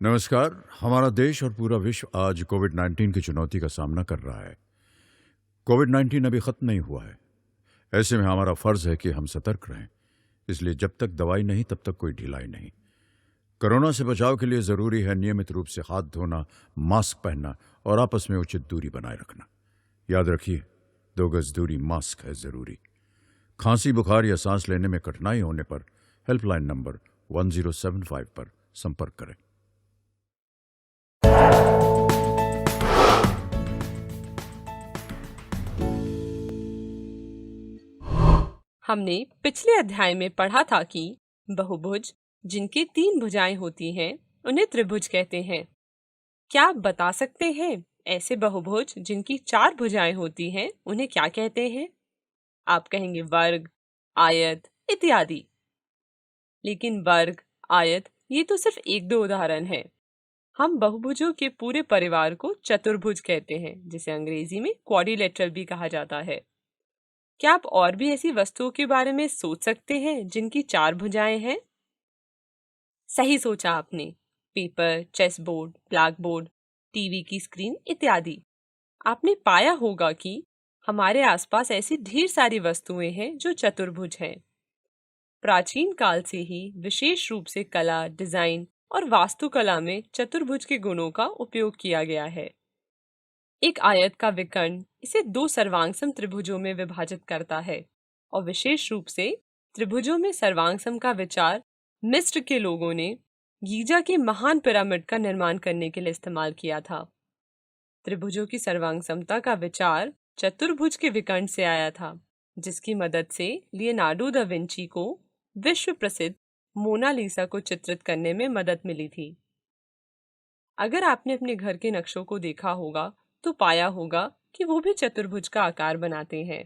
नमस्कार। हमारा देश और पूरा विश्व आज कोविड-19 की चुनौती का सामना कर रहा है। कोविड-19 अभी खत्म नहीं हुआ है। ऐसे में हमारा फर्ज है कि हम सतर्क रहें। इसलिए जब तक दवाई नहीं तब तक कोई ढिलाई नहीं। कोरोना से बचाव के लिए जरूरी है नियमित रूप से हाथ धोना, मास्क पहनना और आपस में उचित दूरी बनाए रखना। याद रखिए, 2 गज दूरी, मास्क है जरूरी। खांसी, बुखार या सांस लेने में कठिनाई होने पर हेल्पलाइन नंबर 1075 पर संपर्क करें। हमने पिछले अध्याय में पढ़ा था कि बहुभुज जिनकी 3 भुजाएं होती हैं उन्हें त्रिभुज कहते हैं। क्या आप बता सकते हैं ऐसे बहुभुज जिनकी 4 भुजाएं होती हैं उन्हें क्या कहते हैं? आप कहेंगे वर्ग, आयत इत्यादि। लेकिन वर्ग, आयत ये तो सिर्फ 1-2 उदाहरण हैं। हम बहुभुजों के पूरे परिवार को चतुर्भुज कहते हैं, जिसे अंग्रेजी में क्वाड्रिलेटरल भी कहा जाता है। क्या आप और भी ऐसी वस्तुओं के बारे में सोच सकते हैं जिनकी 4 भुजाएं हैं? सही सोचा आपने। Paper, chess board, black board, TV की स्क्रीन इत्यादि। आपने पाया होगा कि हमारे आसपास ऐसी ढेर सारी वस्तुएं हैं जो चतुर्भुज हैं। प्राचीन काल से ही विशेष रूप से कला, डिजाइन और वास्तुकला में चतुर्भुज के गुणों का उपयोग किया गया है। एक आयत का विकर्ण इसे 2 सर्वांगसम त्रिभुजों में विभाजित करता है और विशेष रूप से त्रिभुजों में सर्वांगसम का विचार मिस्र के लोगों ने गीजा के महान पिरामिड का निर्माण करने के लिए इस्तेमाल किया था। त्रिभुजों की सर्वांगसमता का विचार चतुर्भुज के विकर्ण से आया था, जिसकी मदद से लियोनार्डो दा विंची को विश्व प्रसिद्ध मोनालिसा को चित्रित करने में मदद मिली थी। अगर आपने अपने घर के नक्शों को देखा होगा तो पाया होगा कि वो भी चतुर्भुज का आकार बनाते हैं।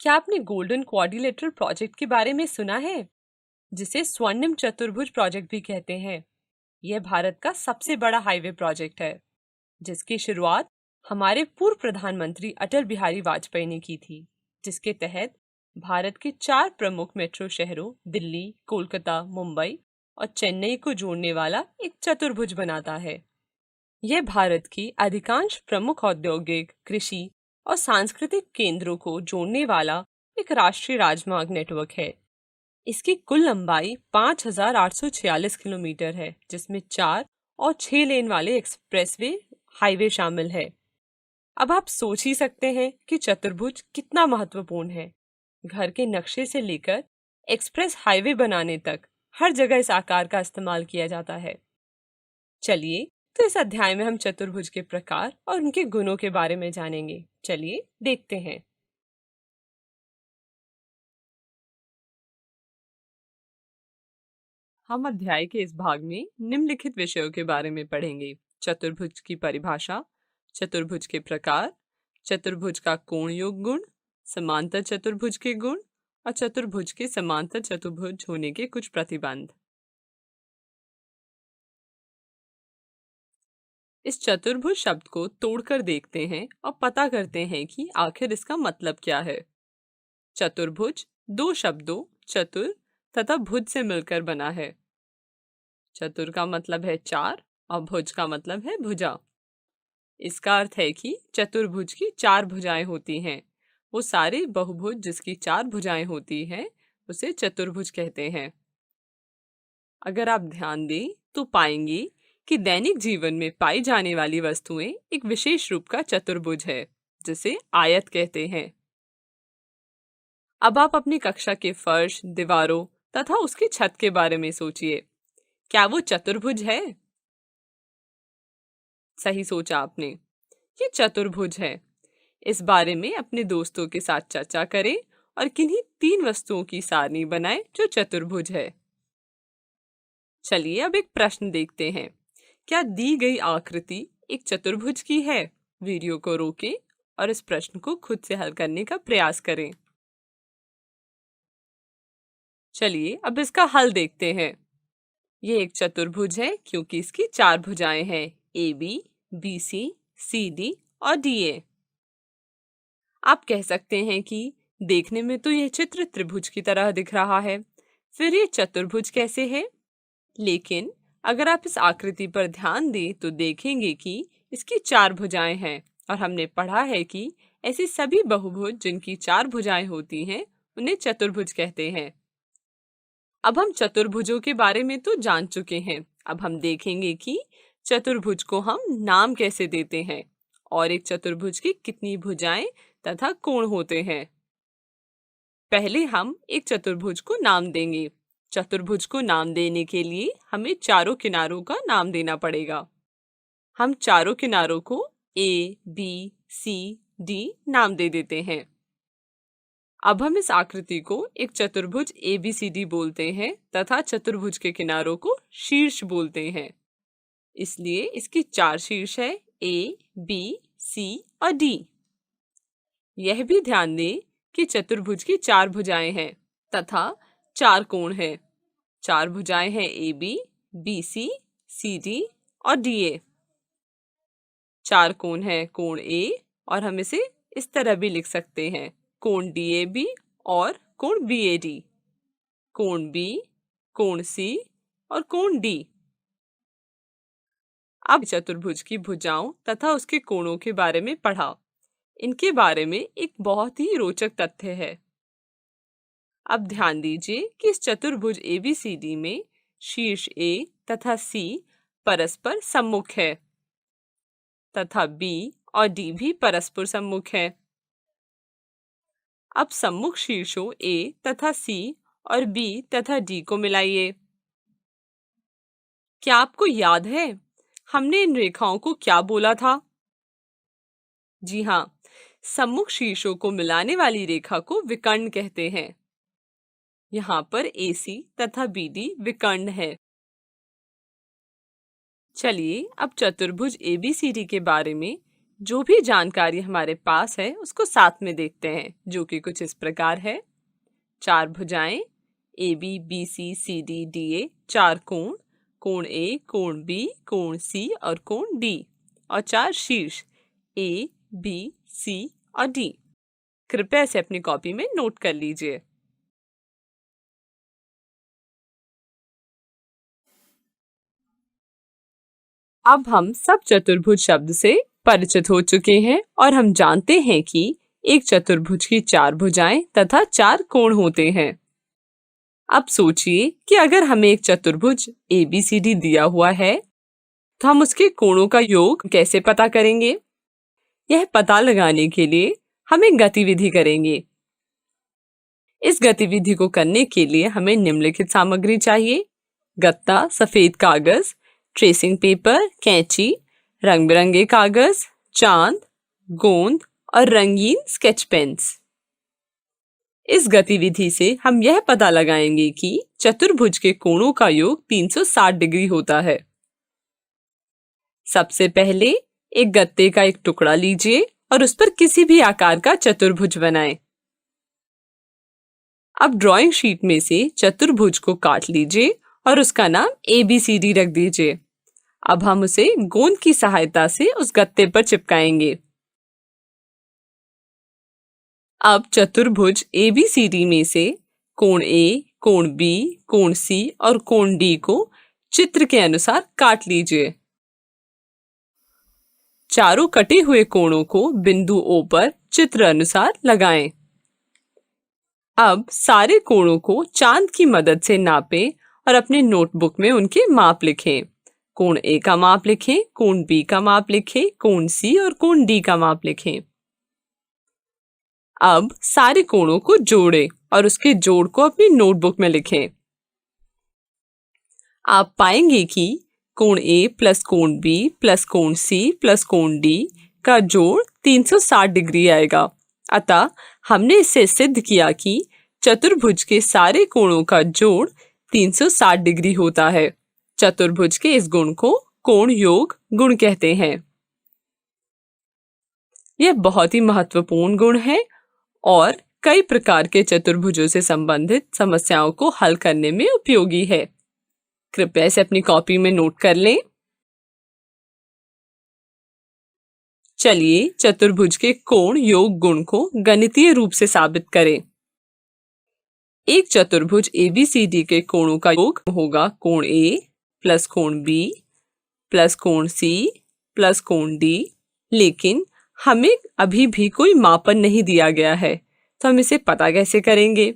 क्या आपने गोल्डन क्वाड्रिलेटरल प्रोजेक्ट के बारे में सुना है, जिसे स्वर्णिम चतुर्भुज प्रोजेक्ट भी कहते हैं? यह भारत का सबसे बड़ा हाईवे प्रोजेक्ट है, जिसकी शुरुआत हमारे पूर्व प्रधानमंत्री अटल बिहारी वाजपेयी ने की थी, जिसके तहत भारत के 4 प्रमुख मेट्रो शहरों दिल्ली, कोलकाता, मुंबई और चेन्नई को जोड़ने वाला एक चतुर्भुज बनाता है। यह भारत की अधिकांश प्रमुख औद्योगिक, कृषि और सांस्कृतिक केंद्रों को जोड़ने वाला एक राष्ट्रीय राजमार्ग नेटवर्क है। इसकी कुल लंबाई 5,846 किलोमीटर है, जिसमें 4 और 6 लेन वाले एक्सप्रेसवे हाईवे शामिल है। अब आप सोच ही सकते हैं कि चतुर्भुज कितना महत्वपूर्ण है। घर के नक्शे से लेकर एक्सप्रेस हाईवे बनाने तक हर जगह इस आकार का इस्तेमाल किया जाता है। चलिए, तो इस अध्याय में हम चतुर्भुज के प्रकार और उनके गुणों के बारे में जानेंगे। चलिए देखते हैं। हम अध्याय के इस भाग में निम्नलिखित विषयों के बारे में पढ़ेंगे: चतुर्भुज की परिभाषा, चतुर्भुज के प्रकार, चतुर्भुज का कोण योग गुण, समांतर चतुर्भुज के गुण और चतुर्भुज के समांतर चतुर्भुज होने के कुछ प्रतिबंध। इस चतुर्भुज शब्द को तोड़कर देखते हैं और पता करते हैं कि आखिर इसका मतलब क्या है। चतुर्भुज 2 शब्दों चतुर तथा भुज से मिलकर बना है। चतुर का मतलब है 4 और भुज का मतलब है भुजा। इसका अर्थ है कि चतुर्भुज की 4 भुजाएं होती हैं। वो सारे बहुभुज जिसकी 4 भुजाएं होती हैं उसे चतुर्भुज कहते हैं। अगर आप ध्यान दें तो पाएंगे कि दैनिक जीवन में पाई जाने वाली वस्तुएं एक विशेष रूप का चतुर्भुज है, जिसे आयत कहते हैं। अब आप अपनी कक्षा के फर्श, दीवारों तथा उसकी छत के बारे में सोचिए। क्या वो चतुर्भुज है? सही सोचा आपने, ये चतुर्भुज है। इस बारे में अपने दोस्तों के साथ चर्चा करें और किन्हीं 3 वस्तुओं की सारणी बनाएं जो चतुर्भुज है। चलिए अब एक प्रश्न देखते हैं। क्या दी गई आकृति एक चतुर्भुज की है? वीडियो को रोकें और इस प्रश्न को खुद से हल करने का प्रयास करें। चलिए अब इसका हल देखते हैं। ये एक चतुर्भुज है क्योंकि इसकी 4 भुजाएं हैं: A B, B C, C D और डी ए। आप कह सकते हैं कि देखने में तो यह चित्र त्रिभुज की तरह दिख रहा है, फिर ये चतुर्भुज कैसे है? लेकिन अगर आप इस आकृति पर ध्यान दें तो देखेंगे कि इसकी 4 भुजाएं हैं और हमने पढ़ा है कि ऐसे सभी बहुभुज जिनकी 4 भुजाएं होती हैं उन्हें चतुर्भुज कहते हैं। अब हम चतुर्भुजों के बारे में तो जान चुके हैं। अब हम देखेंगे कि चतुर्भुज को हम नाम कैसे देते हैं और एक चतुर्भुज की कितनी भुजाएं तथा कोण होते हैं। पहले हम एक चतुर्भुज को नाम देंगे। चतुर्भुज को नाम देने के लिए हमें चारों किनारों का नाम देना पड़ेगा। हम चारों किनारों को ए, बी, सी, डी नाम दे देते हैं। अब हम इस आकृति को एक चतुर्भुज ABCD बोलते हैं तथा चतुर्भुज के किनारों को शीर्ष बोलते हैं। इसलिए इसकी 4 शीर्ष है A, B, C और D। यह भी ध्यान दें कि चतुर्भुज की 4 भुजाएं हैं तथा 4 कोण हैं। 4 भुजाएं हैं AB, BC, CD और DA। 4 कोण हैं कोण A और हम इसे इस तरह भी लिख सकते हैं, कोण DAB और कोण BAD, कोण B, कोण C और कोण D। अब चतुर्भुज की भुजाओं तथा उसके कोणों के बारे में पढ़ा। इनके बारे में एक बहुत ही रोचक तथ्य है। अब ध्यान दीजिए कि इस चतुर्भुज ABCD में शीर्ष A तथा C परस्पर सम्मुख है तथा B और D भी परस्पर सम्मुख है। अब सम्मुख शीर्षों A तथा C और B तथा D को मिलाइए। क्या आपको याद है हमने इन रेखाओं को क्या बोला था? जी हाँ, सम्मुख शीर्षों को मिलाने वाली रेखा को विकर्ण कहते हैं। यहाँ पर AC तथा BD विकर्ण है। चलिए अब चतुर्भुज ABCD के बारे में जो भी जानकारी हमारे पास है उसको साथ में देखते हैं, जो कि कुछ इस प्रकार है। 4 भुजाएं AB, BC, CD, DA, 4 कोण, कोण A, कोण B, कोण C और कोण D और 4 शीर्ष A, B, C और D। कृपया इसे अपनी कॉपी में नोट कर लीजिए। अब हम सब चतुर्भुज शब्द से परिचित हो चुके हैं और हम जानते हैं कि एक चतुर्भुज की 4 भुजाएं तथा 4 कोण होते हैं। अब सोचिए कि अगर हमें एक चतुर्भुज ABCD दिया हुआ है तो हम उसके कोणों का योग कैसे पता करेंगे? यह पता लगाने के लिए हम एक गतिविधि करेंगे। इस गतिविधि को करने के लिए हमें निम्नलिखित सामग्री चाहिए: गत्ता, सफेद कागज, ट्रेसिंग पेपर, कैंची, रंग बिरंगे कागज, चांद, गोंद और रंगीन स्केच पेन्स। इस गतिविधि से हम यह पता लगाएंगे कि चतुर्भुज के कोणों का योग 360 डिग्री होता है। सबसे पहले एक गत्ते का एक टुकड़ा लीजिए और उस पर किसी भी आकार का चतुर्भुज बनाएं। अब ड्राइंग शीट में से चतुर्भुज को काट लीजिए और उसका नाम ABCD रख दीजिए। अब हम उसे गोंद की सहायता से उस गत्ते पर चिपकाएंगे। अब चतुर्भुज ABCD में से कोण A, कोण B, कोण C और कोण D को चित्र के अनुसार काट लीजिए। चारों कटे हुए कोणों को बिंदु O पर चित्र अनुसार लगाएं। अब सारे कोणों को चांद की मदद से नापें और अपने नोटबुक में उनके माप लिखें। कोण A का माप लिखें, कोण B का माप लिखें, कोण C और कोण D का माप लिखें। अब सारे कोणों को जोड़ें और उसके जोड़ को अपनी नोटबुक में लिखें। आप पाएंगे कि कोण A प्लस कोण B प्लस कोण C प्लस कोण D का जोड़ 360 डिग्री आएगा। अतः हमने इससे सिद्ध किया कि चतुर्भुज के सारे कोणों का जोड़ 360 डिग्री होता है। चतुर्भुज के इस गुण को कोण योग गुण कहते हैं। यह बहुत ही महत्वपूर्ण गुण है और कई प्रकार के चतुर्भुजों से संबंधित समस्याओं को हल करने में उपयोगी है। कृपया इसे अपनी कॉपी में नोट कर लें। चलिए चतुर्भुज के कोण योग गुण को गणितीय रूप से साबित करें। एक चतुर्भुज ABCD के कोणों का योग होगा कोण A प्लस कोण बी प्लस कोण सी प्लस कोण डी। लेकिन हमें अभी भी कोई मापन नहीं दिया गया है, तो हम इसे पता कैसे करेंगे?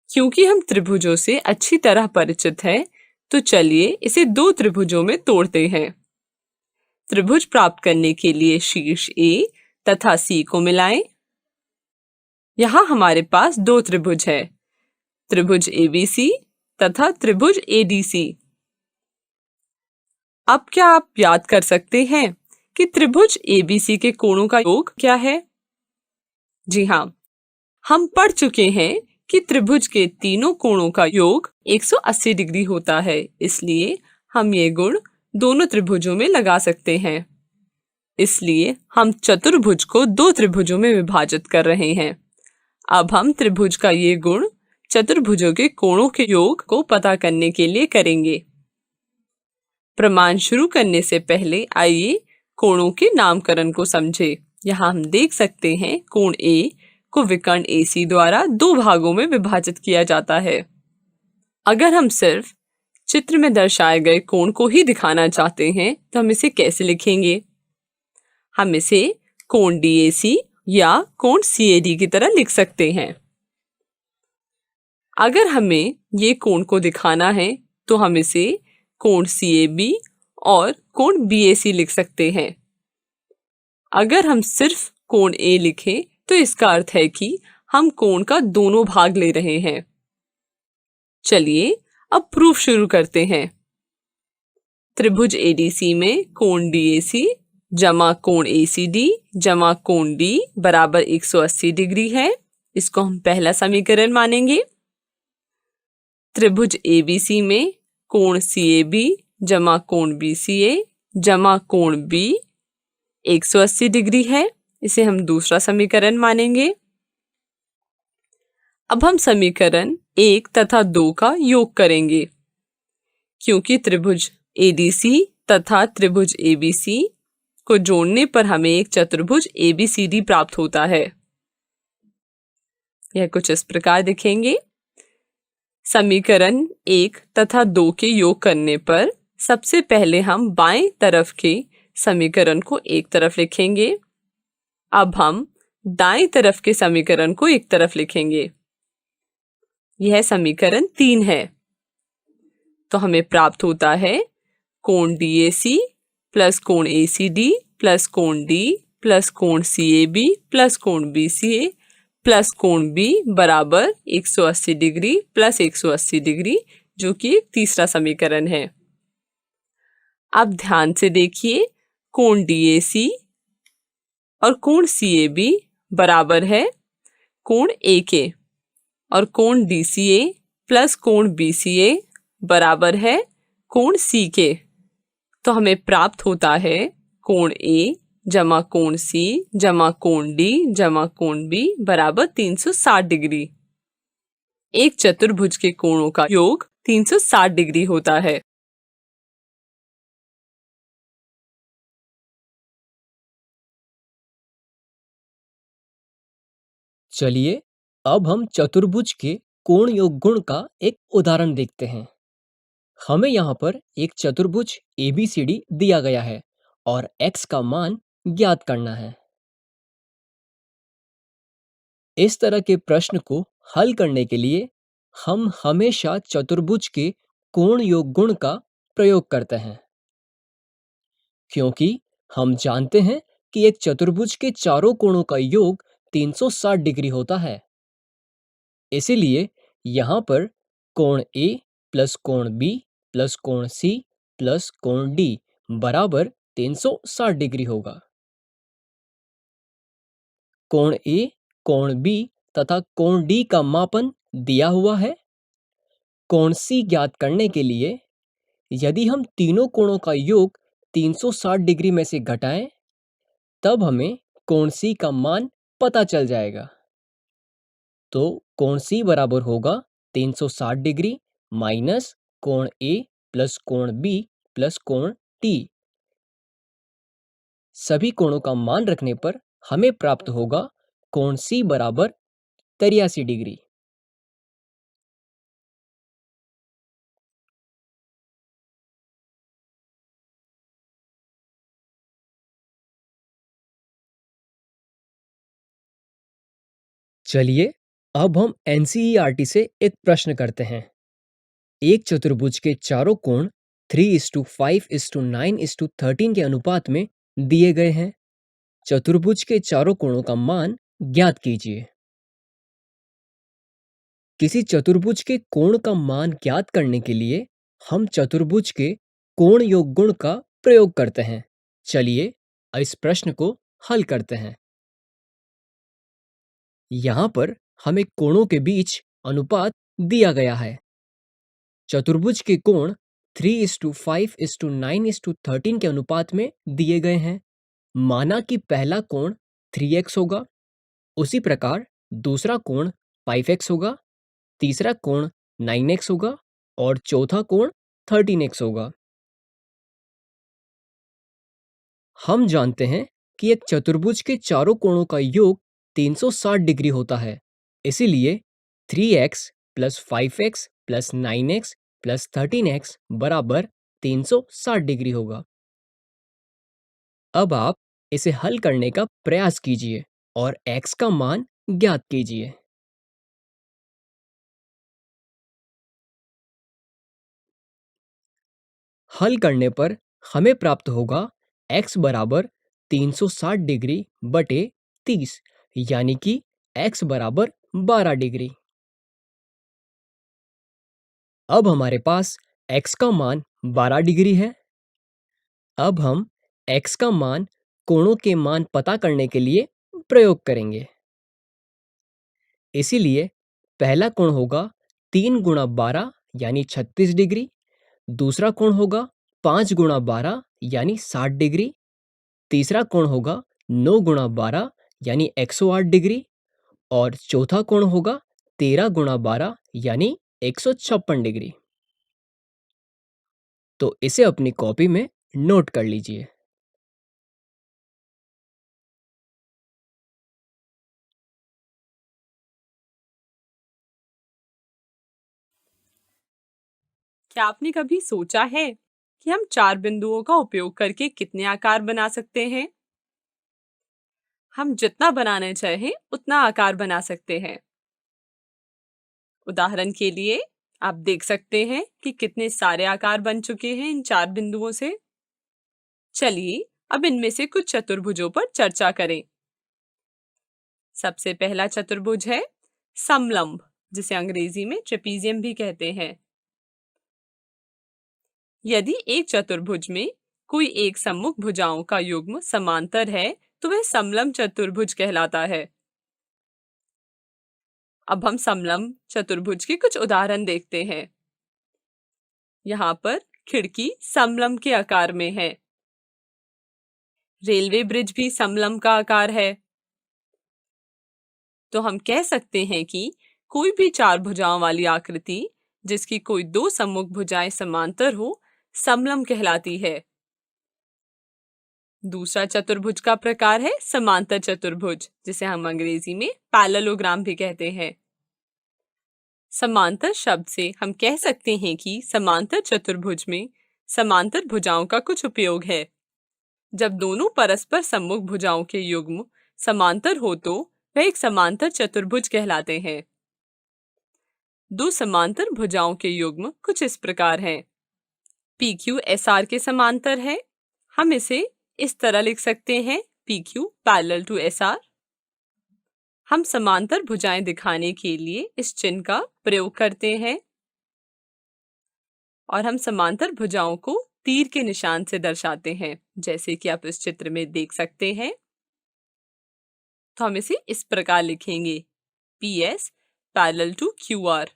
क्योंकि हम त्रिभुजों से अच्छी तरह परिचित हैं, तो चलिए इसे दो त्रिभुजों में तोड़ते हैं। त्रिभुज प्राप्त करने के लिए शीर्ष ए तथा सी को मिलाएं। यहाँ हमारे पास दो त्रिभुज है, त्रिभुज एबीसी तथा त्रिभुज एडीसी। अब क्या आप याद कर सकते हैं कि त्रिभुज एबीसी के कोणों का योग क्या है? जी हाँ, हम पढ़ चुके हैं कि त्रिभुज के तीनों कोणों का योग 180 डिग्री होता है, इसलिए हम ये गुण दोनों त्रिभुजों में लगा सकते हैं। इसलिए हम चतुर्भुज को दो त्रिभुजों में विभाजित कर रहे हैं। अब हम त्रिभुज का ये गुण चतुर्भुजों के कोणों के योग को पता करने के लिए करेंगे। प्रमाण शुरू करने से पहले आइए कोणों के नामकरण को समझे। यहाँ हम देख सकते हैं कोण ए को विकर्ण AC द्वारा दो भागों में विभाजित किया जाता है। अगर हम सिर्फ चित्र में दर्शाए गए कोण को ही दिखाना चाहते हैं तो हम इसे कैसे लिखेंगे? हम इसे कोण DAC या कोण CAD की तरह लिख सकते हैं। अगर हमें ये कोण को दिखाना है तो हम इसे कोण CAB और कोण BAC लिख सकते हैं। अगर हम सिर्फ कोण A लिखें तो इसका अर्थ है कि हम कोण का दोनों भाग ले रहे हैं। चलिए अब प्रूफ शुरू करते हैं। त्रिभुज ADC में कोण DAC जमा कोण ACD जमा कोण D बराबर 180 डिग्री है। इसको हम पहला समीकरण मानेंगे। त्रिभुज ABC में कोण CAB जमा कोण BCA जमा कोण B 180 डिग्री है। इसे हम दूसरा समीकरण मानेंगे। अब हम समीकरण 1 तथा 2 का योग करेंगे, क्योंकि त्रिभुज ADC तथा त्रिभुज ABC को जोड़ने पर हमें एक चतुर्भुज ABCD प्राप्त होता है। यह कुछ इस प्रकार दिखेंगे। समीकरण 1 तथा 2 के योग करने पर सबसे पहले हम बाएं तरफ के समीकरण को एक तरफ लिखेंगे। अब हम दाएं तरफ के समीकरण को एक तरफ लिखेंगे। यह समीकरण 3 है। तो हमें प्राप्त होता है कोण DAC प्लस कोण ACD प्लस कोण D प्लस कोण CAB प्लस कोण BCA प्लस कोण B बराबर 180 डिग्री प्लस 180 डिग्री, जो कि एक तीसरा समीकरण है। अब ध्यान से देखिए, कोण DAC और कोण CAB बराबर है कोण A के और कोण DCA प्लस कोण BCA बराबर है कोण C के। तो हमें प्राप्त होता है कोण A जमा कोण C जमा कोण D जमा कोण B बराबर 360 डिग्री। एक चतुर्भुज के कोणों का योग 360 डिग्री होता है। चलिए अब हम चतुर्भुज के कोण योग गुण का एक उदाहरण देखते हैं। हमें यहाँ पर एक चतुर्भुज ABCD दिया गया है और x का मान ज्ञात करना है। इस तरह के प्रश्न को हल करने के लिए हम हमेशा चतुर्भुज के कोण योग गुण का प्रयोग करते हैं, क्योंकि हम जानते हैं कि एक चतुर्भुज के चारों कोणों का योग 360 डिग्री होता है। इसीलिए यहाँ पर कोण A प्लस कोण B प्लस कोण C प्लस कोण D बराबर 360 डिग्री होगा। कोण A, कोण B तथा कोण D का मापन दिया हुआ है। कोण C ज्ञात करने के लिए यदि हम तीनों कोणों का योग 360 डिग्री में से घटाएं, तब हमें कोण C का मान पता चल जाएगा। तो कोण C बराबर होगा 360 डिग्री माइनस कोण A प्लस कोण B प्लस कोण D। सभी कोणों का मान रखने पर हमें प्राप्त होगा कोण C बराबर 83 डिग्री। चलिए अब हम एनसीईआरटी से एक प्रश्न करते हैं। एक चतुर्भुज के चारों कोण 3:5:9:13 के अनुपात में दिए गए हैं। चतुर्भुज के चारों कोणों का मान ज्ञात कीजिए। किसी चतुर्भुज के कोण का मान ज्ञात करने के लिए हम चतुर्भुज के कोण योग गुण का प्रयोग करते हैं। चलिए इस प्रश्न को हल करते हैं। यहाँ पर हमें कोणों के बीच अनुपात दिया गया है। चतुर्भुज के कोण 3:5:9:13 के अनुपात में दिए गए हैं। माना कि पहला कोण 3x होगा, उसी प्रकार दूसरा कोण 5x होगा, तीसरा कोण 9x होगा और चौथा कोण 13x होगा। हम जानते हैं कि एक चतुर्भुज के चारों कोणों का योग 360 डिग्री होता है। इसीलिए 3x plus 5x plus 9x plus 13x बराबर 360 डिग्री होगा। अब आप इसे हल करने का प्रयास कीजिए और x का मान ज्ञात कीजिए। हल करने पर हमें प्राप्त होगा x बराबर 360 डिग्री बटे 30, यानी कि x बराबर 12 डिग्री। अब हमारे पास x का मान 12 डिग्री है। अब हम x का मान कोणों के मान पता करने के लिए प्रयोग करेंगे। इसीलिए पहला कोण होगा 3 गुणा 12 यानी 36 डिग्री, दूसरा कोण होगा 5 गुणा 12 यानी 60 डिग्री, तीसरा कोण होगा 9 गुणा 12 यानी 108 डिग्री और चौथा कोण होगा 13 गुणा 12 यानी 156 डिग्री। तो इसे अपनी कॉपी में नोट कर लीजिए। क्या आपने कभी सोचा है कि हम चार बिंदुओं का उपयोग करके कितने आकार बना सकते हैं? हम जितना बनाना चाहें उतना आकार बना सकते हैं। उदाहरण के लिए आप देख सकते हैं कि कितने सारे आकार बन चुके हैं इन चार बिंदुओं से। चलिए अब इनमें से कुछ चतुर्भुजों पर चर्चा करें। सबसे पहला चतुर्भुज है समलंब, जिसे अंग्रेजी में ट्रेपीजियम भी कहते हैं। यदि एक चतुर्भुज में कोई एक सम्मुख भुजाओं का युग्म समांतर है तो वह समलंब चतुर्भुज कहलाता है। अब हम समलंब चतुर्भुज के कुछ उदाहरण देखते हैं। यहाँ पर खिड़की समलंब के आकार में है। रेलवे ब्रिज भी समलंब का आकार है। तो हम कह सकते हैं कि कोई भी चार भुजाओं वाली आकृति जिसकी कोई दो सम्मुख भुजाएं समांतर हो समलंब कहलाती है। दूसरा चतुर्भुज का प्रकार है समांतर चतुर्भुज, जिसे हम अंग्रेजी में पैरेललोग्राम भी कहते हैं। समांतर शब्द से हम कह सकते हैं कि समांतर चतुर्भुज में समांतर भुजाओं का कुछ उपयोग है। जब दोनों परस्पर सम्मुख भुजाओं के युग्म समांतर हो तो वह एक समांतर चतुर्भुज कहलाते हैं। दो समांतर भुजाओं के युग्म कुछ इस प्रकार हैं। PQ SR के समांतर है। हम इसे इस तरह लिख सकते हैं PQ पैरेलल टू SR। हम समांतर भुजाएं दिखाने के लिए इस चिन्ह का प्रयोग करते हैं और हम समांतर भुजाओं को तीर के निशान से दर्शाते हैं, जैसे कि आप इस चित्र में देख सकते हैं। तो हम इसे इस प्रकार लिखेंगे PS पैरेलल टू QR।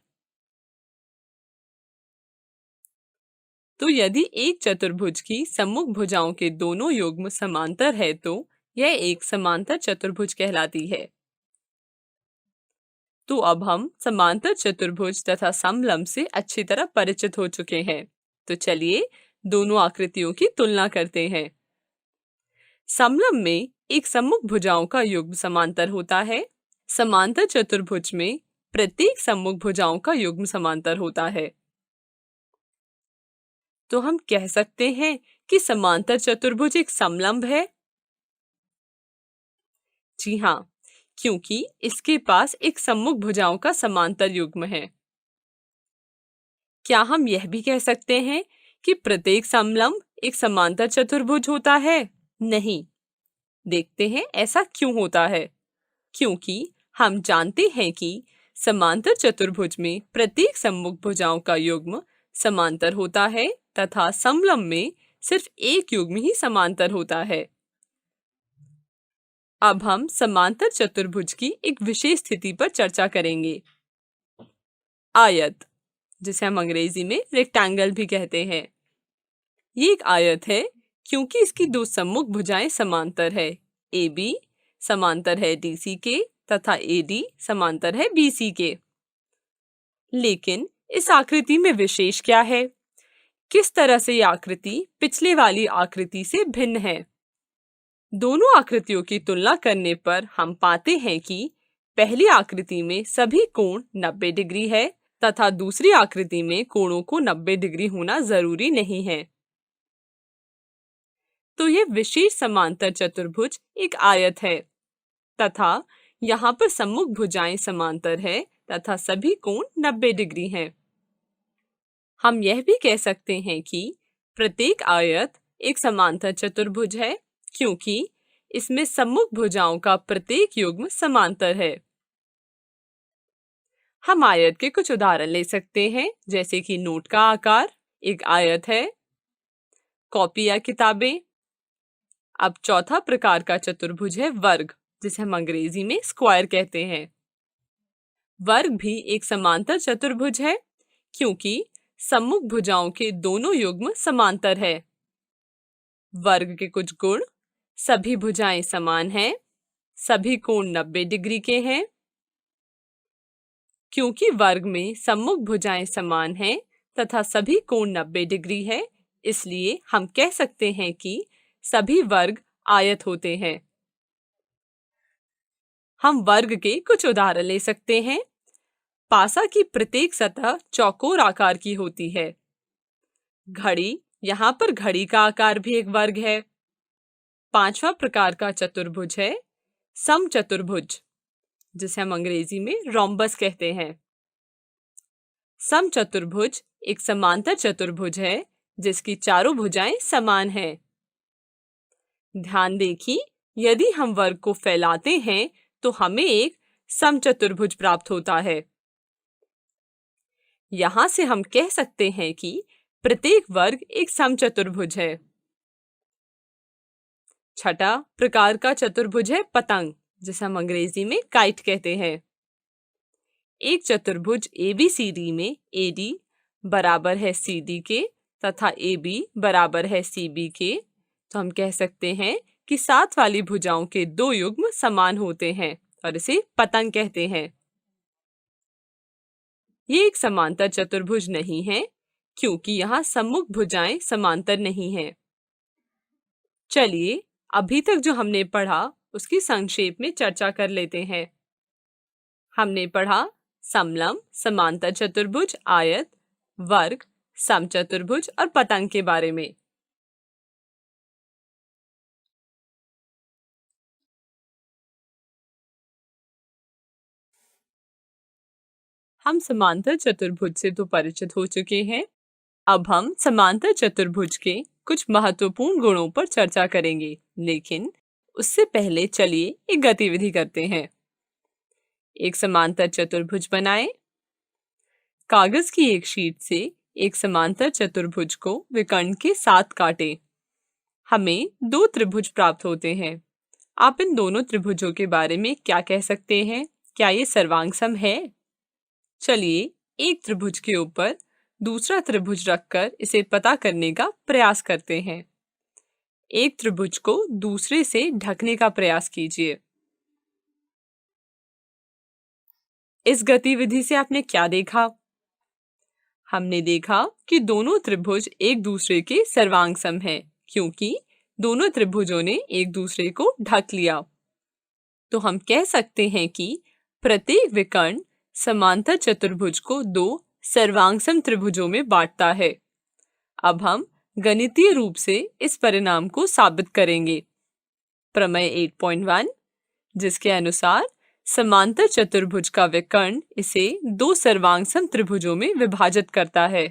तो यदि एक चतुर्भुज की सम्मुख भुजाओं के दोनों युग्म समांतर है तो यह एक समांतर चतुर्भुज कहलाती है। तो अब हम समांतर चतुर्भुज तथा समलंब से अच्छी तरह परिचित हो चुके हैं। तो चलिए दोनों आकृतियों की तुलना करते हैं। समलंब में एक सम्मुख भुजाओं का युग्म समांतर होता है। समांतर चतुर्भुज में प्रत्येक सम्मुख भुजाओं का युग्म समांतर होता है। तो हम कह सकते हैं कि समांतर चतुर्भुज एक समलंब है। जी हाँ, क्योंकि इसके पास एक सम्मुख भुजाओं का समांतर युग्म है। क्या हम यह भी कह सकते हैं कि प्रत्येक समलंब एक समांतर चतुर्भुज होता है? नहीं। देखते हैं ऐसा क्यों होता है। क्योंकि हम जानते हैं कि समांतर चतुर्भुज में प्रत्येक सम्मुख भुजाओं का युग्म समांतर होता है तथा समलंब में सिर्फ एक युग्म ही समांतर होता है। अब हम समांतर चतुर्भुज की एक विशेष स्थिति पर चर्चा करेंगे। आयत, जिसे हम अंग्रेजी में रेक्टेंगल भी कहते हैं। ये एक आयत है क्योंकि इसकी दो सम्मुख भुजाएं समांतर है। AB समांतर है DC के तथा AD समांतर है BC के। लेकिन इस आकृति में विशेष क्या है? किस तरह से यह आकृति पिछले वाली आकृति से भिन्न है? दोनों आकृतियों की तुलना करने पर हम पाते हैं कि पहली आकृति में सभी कोण 90 डिग्री है तथा दूसरी आकृति में कोणों को 90 डिग्री होना जरूरी नहीं है। तो यह विशेष समांतर चतुर्भुज एक आयत है तथा यहाँ पर सम्मुख भुजाएं समांतर है तथा सभी कोण 90 डिग्री हैं। हम यह भी कह सकते हैं कि प्रत्येक आयत एक समांतर चतुर्भुज है क्योंकि इसमें सम्मुख भुजाओं का प्रत्येक युग्म समांतर है। हम आयत के कुछ उदाहरण ले सकते हैं, जैसे कि नोट का आकार एक आयत है, कॉपी या किताबें। अब चौथा प्रकार का चतुर्भुज है वर्ग, जिसे हम अंग्रेजी में स्क्वायर कहते हैं। वर्ग भी एक समांतर चतुर्भुज है क्योंकि सम्मुख भुजाओं के दोनों युग्म समांतर है। वर्ग के कुछ गुण: सभी भुजाएं समान हैं, सभी कोण 90 डिग्री के हैं। क्योंकि वर्ग में सम्मुख भुजाएं समान हैं तथा सभी कोण 90 डिग्री है, इसलिए हम कह सकते हैं कि सभी वर्ग आयत होते हैं। हम वर्ग के कुछ उदाहरण ले सकते हैं। पासा की प्रत्येक सतह चौकोर आकार की होती है। घड़ी, यहाँ पर घड़ी का आकार भी एक वर्ग है। पांचवा प्रकार का चतुर्भुज है समचतुर्भुज, जिसे हम अंग्रेजी में रोम्बस कहते हैं। समचतुर्भुज एक समांतर चतुर्भुज है जिसकी चारों भुजाएं समान हैं। ध्यान दें कि यदि हम वर्ग को फैलाते हैं तो हमें एक समचतुर्भुज प्राप्त होता है। यहां से हम कह सकते हैं कि प्रत्येक वर्ग एक समचतुर्भुज है। छठा प्रकार का चतुर्भुज है पतंग, जिसे हम अंग्रेजी में काइट कहते हैं। एक चतुर्भुज ABCD में AD बराबर है CD के तथा AB बराबर है CB के, तो हम कह सकते हैं कि साथ वाली भुजाओं के दो युग्म समान होते हैं और इसे पतंग कहते हैं। ये एक समांतर चतुर्भुज नहीं है क्योंकि यहाँ सम्मुख भुजाएं समांतर नहीं हैं। चलिए अभी तक जो हमने पढ़ा उसकी संक्षेप में चर्चा कर लेते हैं। हमने पढ़ा समलंब, समांतर चतुर्भुज, आयत, वर्ग, समचतुर्भुज और पतंग के बारे में। हम समांतर चतुर्भुज से तो परिचित हो चुके हैं। अब हम समांतर चतुर्भुज के कुछ महत्वपूर्ण गुणों पर चर्चा करेंगे, लेकिन उससे पहले चलिए एक गतिविधि करते हैं। एक समांतर चतुर्भुज बनाएं। कागज की एक शीट से एक समांतर चतुर्भुज को विकर्ण के साथ काटें। हमें दो त्रिभुज प्राप्त होते हैं। आप इन दोनों त्रिभुजों के बारे में क्या कह सकते हैं? क्या ये सर्वांगसम है? चलिए एक त्रिभुज के ऊपर दूसरा त्रिभुज रखकर इसे पता करने का प्रयास करते हैं। एक त्रिभुज को दूसरे से ढकने का प्रयास कीजिए। इस गतिविधि से आपने क्या देखा? हमने देखा कि दोनों त्रिभुज एक दूसरे के सर्वांगसम हैं क्योंकि दोनों त्रिभुजों ने एक दूसरे को ढक लिया। तो हम कह सकते हैं कि प्रत्येक विकर्ण समांतर चतुर्भुज को दो सर्वांगसम त्रिभुजों में बांटता है। अब हम गणितीय रूप से इस परिणाम को साबित करेंगे। प्रमेय 8.1, जिसके अनुसार समांतर चतुर्भुज का विकर्ण इसे दो सर्वांगसम त्रिभुजों में विभाजित करता है।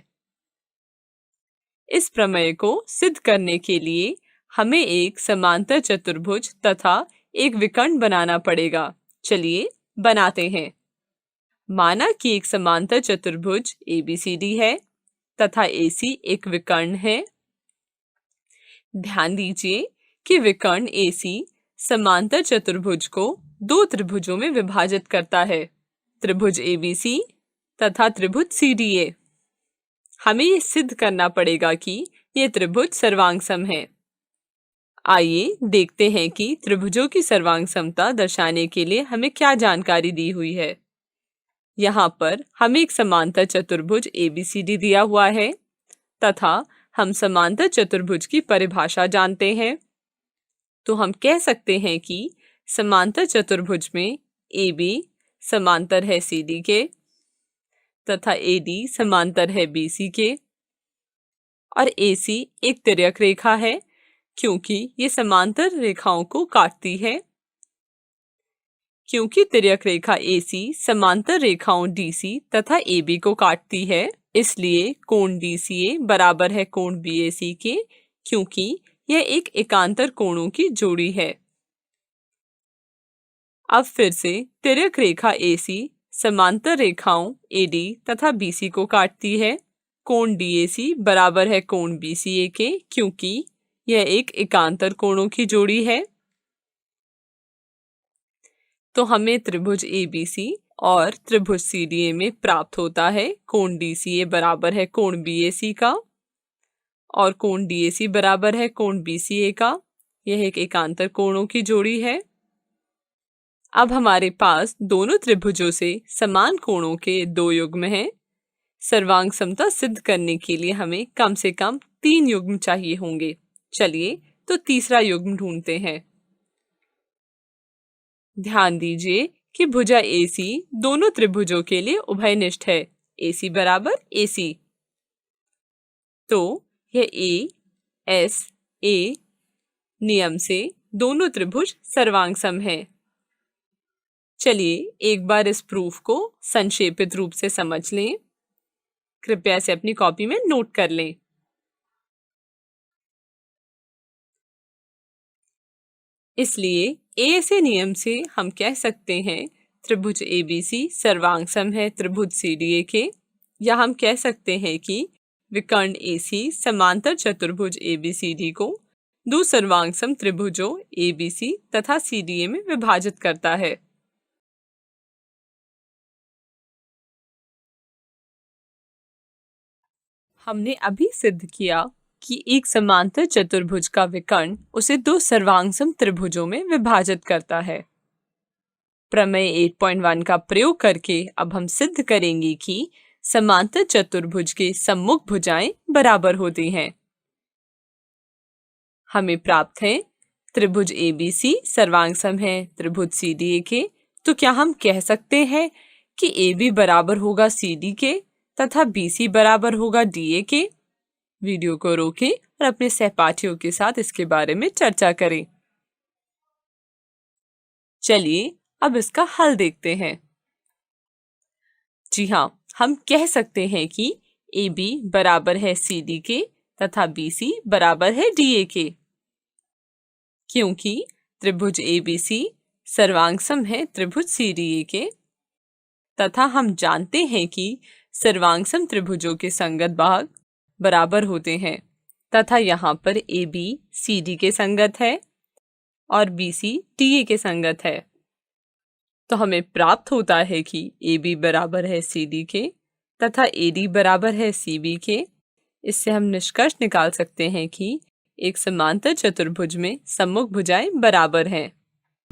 इस प्रमेय को सिद्ध करने के लिए हमें एक समांतर चतुर्भुज तथा एक विकर्ण बनाना पड़ेगा। चलिए बनाते हैं। माना कि एक समांतर चतुर्भुज ABCD है तथा AC एक विकर्ण है। ध्यान दीजिए कि विकर्ण AC समांतर चतुर्भुज को दो त्रिभुजों में विभाजित करता है, त्रिभुज ABC तथा त्रिभुज CDA। हमें ये सिद्ध करना पड़ेगा कि ये त्रिभुज सर्वांगसम है। आइए देखते हैं कि त्रिभुजों की सर्वांगसमता दर्शाने के लिए हमें क्या जानकारी दी हुई है। यहाँ पर हमें एक समांतर चतुर्भुज ABCD दिया हुआ है तथा हम समांतर चतुर्भुज की परिभाषा जानते हैं। तो हम कह सकते हैं कि समांतर चतुर्भुज में AB समांतर है CD के तथा AD समांतर है BC के और AC एक तिर्यक रेखा है क्योंकि ये समांतर रेखाओं को काटती है। क्योंकि तिर्यक रेखा AC समांतर रेखाओं DC तथा AB को काटती है, इसलिए कोण DCA बराबर है कोण BAC के, क्योंकि यह एक एकांतर कोणों की जोड़ी है। अब फिर से तिर्यक रेखा AC समांतर रेखाओं AD तथा BC को काटती है। कोण DAC बराबर है कोण BCA के, क्योंकि यह एक एकांतर कोणों की जोड़ी है। तो हमें त्रिभुज ABC और त्रिभुज CDA में प्राप्त होता है कोण DCA बराबर है कोण BAC का और कोण DAC बराबर है कोण BCA का। यह एक एकांतर कोणों की जोड़ी है। अब हमारे पास दोनों त्रिभुजों से समान कोणों के दो युग्म हैं। सर्वांग समता सिद्ध करने के लिए हमें कम से कम 3 युग्म चाहिए होंगे। चलिए तो तीसरा युग्म ढूंढते हैं। ध्यान दीजिए कि भुजा AC दोनों त्रिभुजों के लिए उभयनिष्ठ है, AC बराबर AC। तो यह ASA नियम से दोनों त्रिभुज सर्वांगसम है। चलिए एक बार इस प्रूफ को संक्षेपित रूप से समझ लें। कृपया इसे अपनी कॉपी में नोट कर लें। इसलिए ASA नियम से हम कह सकते हैं त्रिभुज ABC सर्वांगसम है त्रिभुज CDA के, या हम कह सकते हैं कि विकर्ण AC समांतर चतुर्भुज ABCD को दो सर्वांगसम त्रिभुजों ABC तथा CDA में विभाजित करता है। हमने अभी सिद्ध किया कि एक समांतर चतुर्भुज का विकर्ण उसे दो सर्वांगसम त्रिभुजों में विभाजित करता है। प्रमेय 8.1 का प्रयोग करके अब हम सिद्ध करेंगे कि समांतर चतुर्भुज के सम्मुख भुजाएं बराबर होती हैं। हमें प्राप्त है त्रिभुज ABC सर्वांगसम है त्रिभुज CDA के। तो क्या हम कह सकते हैं कि AB बराबर होगा CD के तथा BC बराबर होगा DA के? वीडियो को रोकें और अपने सहपाठियों के साथ इसके बारे में चर्चा करें। चलिए अब इसका हल देखते हैं। जी हाँ, हम कह सकते हैं कि AB बराबर है CD के तथा BC बराबर है DA के, क्योंकि त्रिभुज ABC सर्वांगसम है त्रिभुज CDA के तथा हम जानते हैं कि सर्वांगसम त्रिभुजों के संगत भाग बराबर होते हैं तथा यहाँ पर AB CD के संगत है और BC DA के संगत है। तो हमें प्राप्त होता है कि AB बराबर है CD के तथा AD बराबर है CB के। इससे हम निष्कर्ष निकाल सकते हैं कि एक समांतर चतुर्भुज में सम्मुख भुजाएं बराबर हैं।